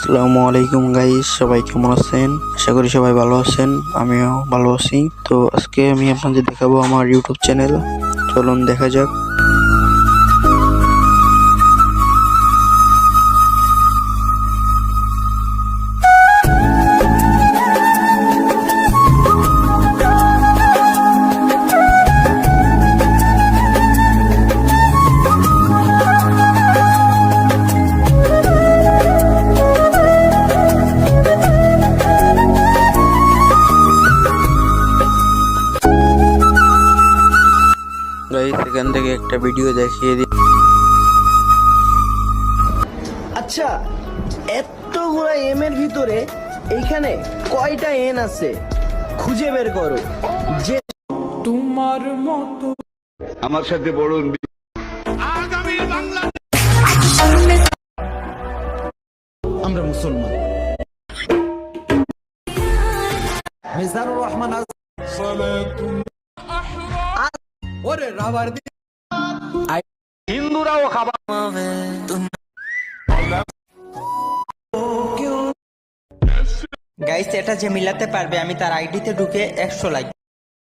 আসসালামু আলাইকুম গাইস, সবাই কেমন আছেন? আশা করি সবাই ভালো আছেন। আমিও ভালো আছি। তো আজকে আমি আপনাদের দেখাবো আমার ইউটিউব চ্যানেল। চলুন দেখা যাক। গাইস, এখান থেকে একটা ভিডিও দেখিয়ে দিই। আচ্ছা, এতগুলা এম এর ভিতরে এইখানে কয়টা এন আছে খুঁজে বের করো। যে আমার সাথে বড় আমরা মুসলমান। মিজানুর রহমান হিন্দুরাও খাবার গাইস, এটা যে মিলাতে পারবে আমি তার আইডিতে ঢুকে 100 লাইক